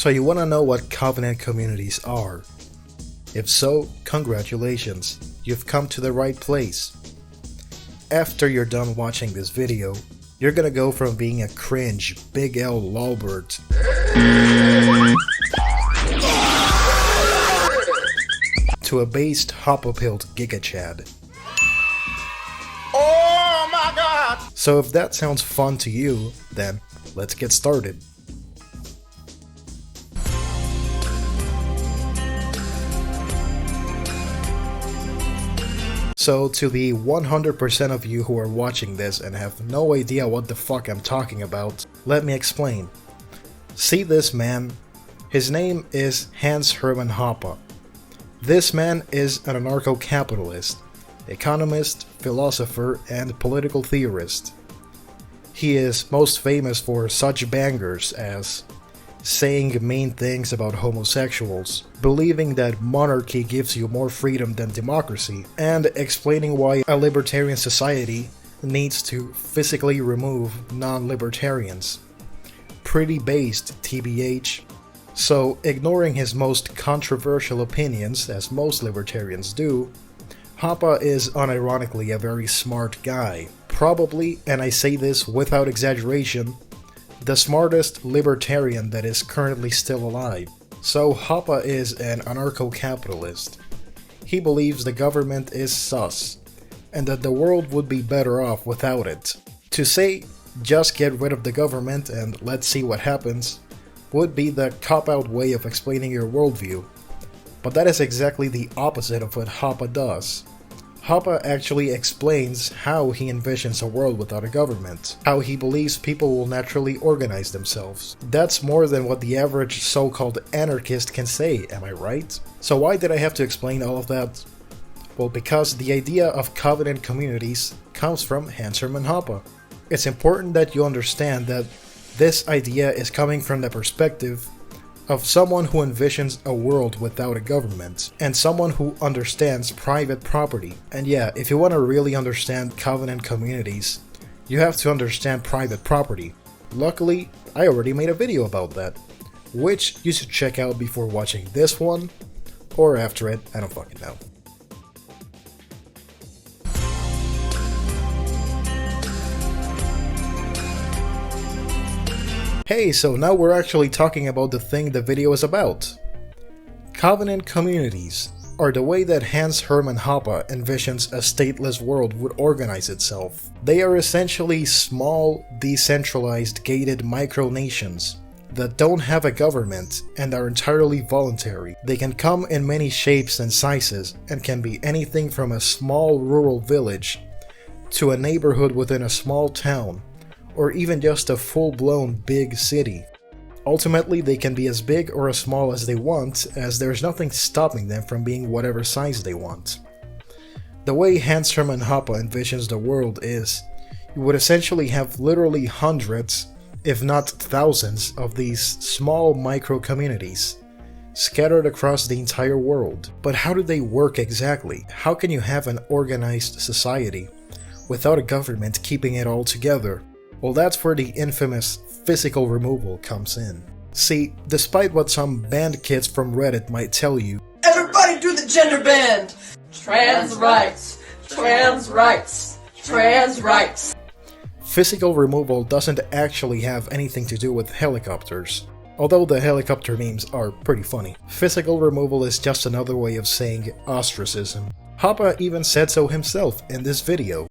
So you want to know what covenant communities are? If so, congratulations, you've come to the right place. After you're done watching this video, you're gonna go from being a cringe Big L lolbert to a based hop-up-hilt Giga-Chad. Oh my god! So if that sounds fun to you, then let's get started. So to the 100% of you who are watching this and have no idea what the fuck I'm talking about, let me explain. See this man? His name is Hans Hermann Hoppe. This man is an anarcho-capitalist, economist, philosopher, and political theorist. He is most famous for such bangers as saying mean things about homosexuals, believing that monarchy gives you more freedom than democracy, and explaining why a libertarian society needs to physically remove non-libertarians. Pretty based, TBH. So, ignoring his most controversial opinions, as most libertarians do, Hoppe is unironically a very smart guy. Probably, and I say this without exaggeration, the smartest libertarian that is currently still alive. So Hoppe is an anarcho-capitalist. He believes the government is sus, and that the world would be better off without it. To say, just get rid of the government and let's see what happens, would be the cop-out way of explaining your worldview. But that is exactly the opposite of what Hoppe does. Hoppe actually explains how he envisions a world without a government, how he believes people will naturally organize themselves. That's more than what the average so-called anarchist can say, am I right? So why did I have to explain all of that? Well, because the idea of covenant communities comes from Hans Hermann Hoppe. It's important that you understand that this idea is coming from the perspective of someone who envisions a world without a government, and someone who understands private property. And yeah, if you want to really understand covenant communities, you have to understand private property. Luckily, I already made a video about that, which you should check out before watching this one, or after it, I don't fucking know. Hey, so now we're actually talking about the thing the video is about. Covenant communities are the way that Hans Hermann Hoppe envisions a stateless world would organize itself. They are essentially small, decentralized, gated micronations that don't have a government and are entirely voluntary. They can come in many shapes and sizes and can be anything from a small rural village to a neighborhood within a small town, or even just a full-blown big city. Ultimately, they can be as big or as small as they want, as there's nothing stopping them from being whatever size they want. The way Hans Hermann Hoppe envisions the world is, you would essentially have literally hundreds, if not thousands, of these small micro-communities, scattered across the entire world. But how do they work exactly? How can you have an organized society without a government keeping it all together? Well, that's where the infamous physical removal comes in. See, despite what some band kids from Reddit might tell you, Everybody do the gender band! Trans rights! Trans rights! Trans rights! physical removal doesn't actually have anything to do with helicopters. Although the helicopter memes are pretty funny. Physical removal is just another way of saying ostracism. Hoppe even said so himself in this video.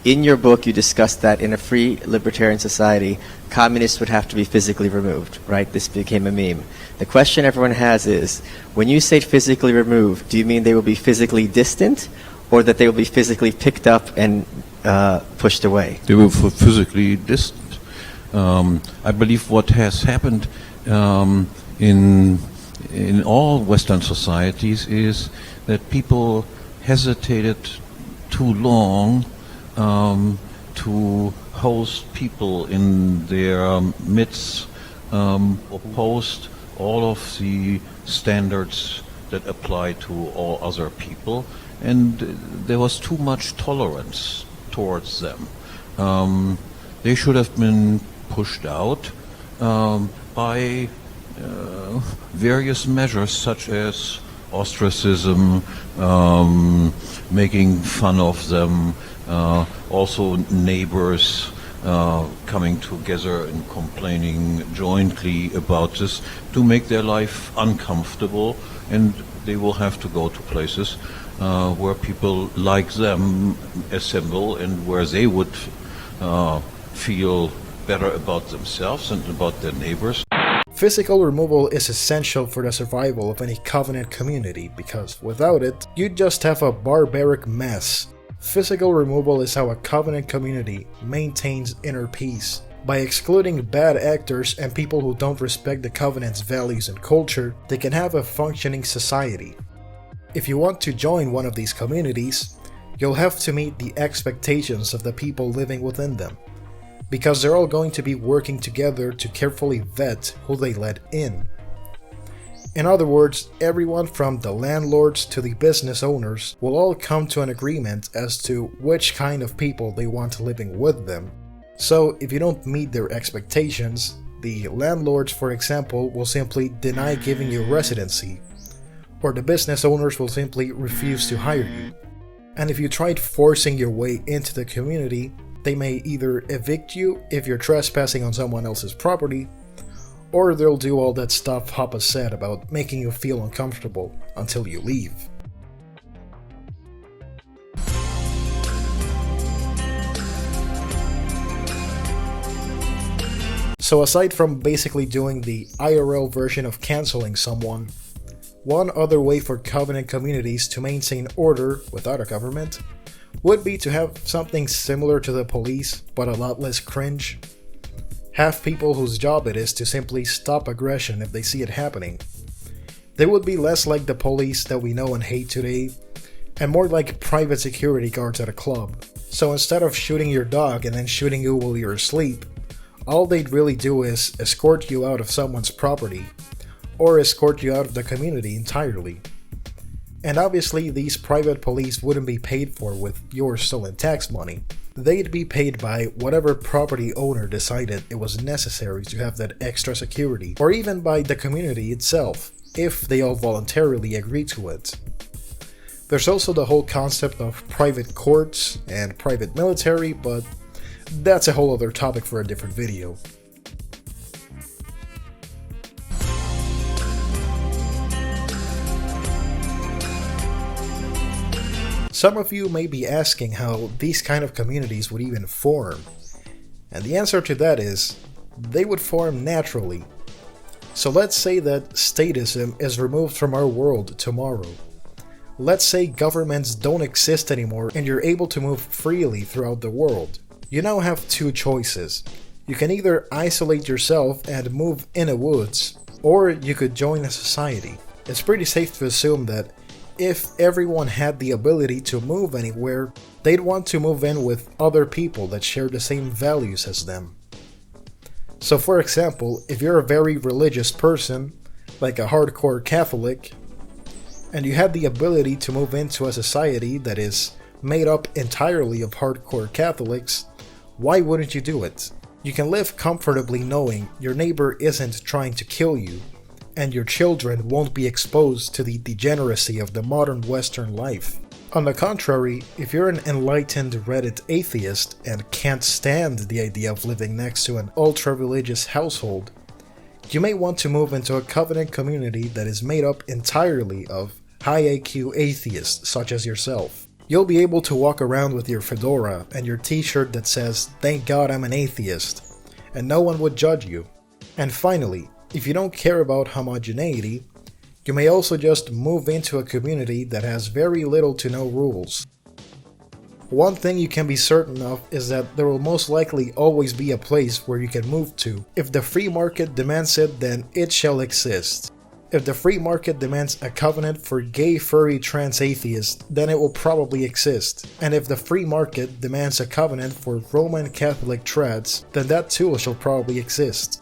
In your book, you discussed that in a free libertarian society, communists would have to be physically removed, right? This became a meme. The question everyone has is, when you say physically removed, do you mean they will be physically distant, or that they will be physically picked up and pushed away? They will be physically distant. I believe what has happened in all Western societies is that people hesitated too long to host people in their midst, opposed all of the standards that apply to all other people, and there was too much tolerance towards them. They should have been pushed out by various measures such as ostracism, making fun of them, also neighbors coming together and complaining jointly about this to make their life uncomfortable, and they will have to go to places where people like them assemble and where they would feel better about themselves and about their neighbors. Physical removal is essential for the survival of any Covenant community, because without it, you'd just have a barbaric mess. Physical removal is how a Covenant community maintains inner peace. By excluding bad actors and people who don't respect the Covenant's values and culture, they can have a functioning society. If you want to join one of these communities, you'll have to meet the expectations of the people living within them, because they're all going to be working together to carefully vet who they let in. In other words, everyone from the landlords to the business owners will all come to an agreement as to which kind of people they want living with them. So if you don't meet their expectations, the landlords, for example, will simply deny giving you residency, or the business owners will simply refuse to hire you. And if you tried forcing your way into the community, they may either evict you if you're trespassing on someone else's property, or they'll do all that stuff Hoppa said about making you feel uncomfortable until you leave. So aside from basically doing the IRL version of canceling someone, one other way for Covenant communities to maintain order without a government would be to have something similar to the police, but a lot less cringe. Have people whose job it is to simply stop aggression if they see it happening. They would be less like the police that we know and hate today, and more like private security guards at a club. So instead of shooting your dog and then shooting you while you're asleep, all they'd really do is escort you out of someone's property, or escort you out of the community entirely. And obviously these private police wouldn't be paid for with your stolen tax money. They'd be paid by whatever property owner decided it was necessary to have that extra security, or even by the community itself, if they all voluntarily agree to it. There's also the whole concept of private courts and private military, but that's a whole other topic for a different video. Some of you may be asking how these kind of communities would even form, and the answer to that is, they would form naturally. So let's say that statism is removed from our world tomorrow. Let's say governments don't exist anymore and you're able to move freely throughout the world. You now have two choices. You can either isolate yourself and move in the woods, or you could join a society. It's pretty safe to assume that if everyone had the ability to move anywhere, they'd want to move in with other people that share the same values as them. So for example, if you're a very religious person, like a hardcore Catholic, and you had the ability to move into a society that is made up entirely of hardcore Catholics, why wouldn't you do it? You can live comfortably knowing your neighbor isn't trying to kill you, and your children won't be exposed to the degeneracy of the modern Western life. On the contrary, if you're an enlightened Reddit atheist and can't stand the idea of living next to an ultra-religious household, you may want to move into a Covenant community that is made up entirely of high IQ atheists such as yourself. You'll be able to walk around with your fedora and your t-shirt that says, "Thank God I'm an atheist," and no one would judge you. And finally, if you don't care about homogeneity, you may also just move into a community that has very little to no rules. One thing you can be certain of is that there will most likely always be a place where you can move to. If the free market demands it, then it shall exist. If the free market demands a covenant for gay, furry, trans atheists, then it will probably exist. And if the free market demands a covenant for Roman Catholic trads, then that too shall probably exist.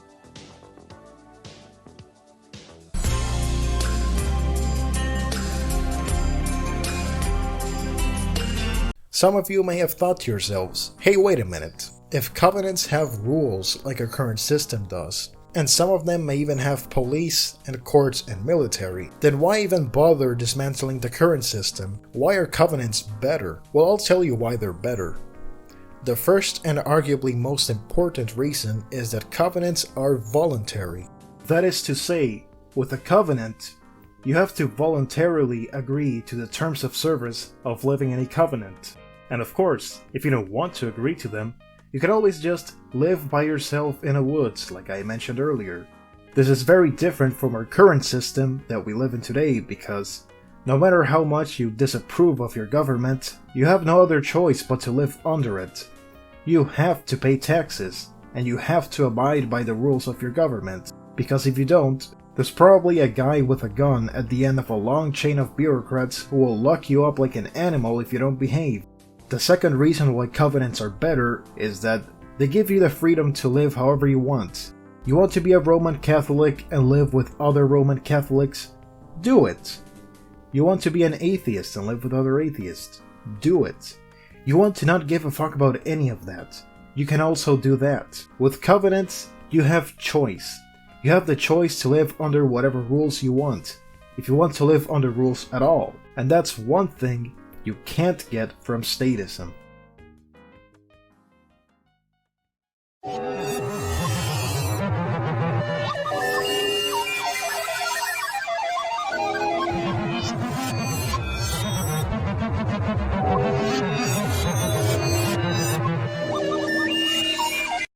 Some of you may have thought to yourselves, hey, wait a minute. If covenants have rules like our current system does, and some of them may even have police and courts and military, then why even bother dismantling the current system? Why are covenants better? Well, I'll tell you why they're better. The first and arguably most important reason is that covenants are voluntary. That is to say, with a covenant, you have to voluntarily agree to the terms of service of living in a covenant. And of course, if you don't want to agree to them, you can always just live by yourself in a woods, like I mentioned earlier. This is very different from our current system that we live in today because no matter how much you disapprove of your government, you have no other choice but to live under it. You have to pay taxes, and you have to abide by the rules of your government, because if you don't, there's probably a guy with a gun at the end of a long chain of bureaucrats who will lock you up like an animal if you don't behave. The second reason why covenants are better is that they give you the freedom to live however you want. You want to be a Roman Catholic and live with other Roman Catholics? Do it! You want to be an atheist and live with other atheists? Do it! You want to not give a fuck about any of that? You can also do that. With covenants, you have choice. You have the choice to live under whatever rules you want, if you want to live under rules at all. And that's one thing you can't get from statism.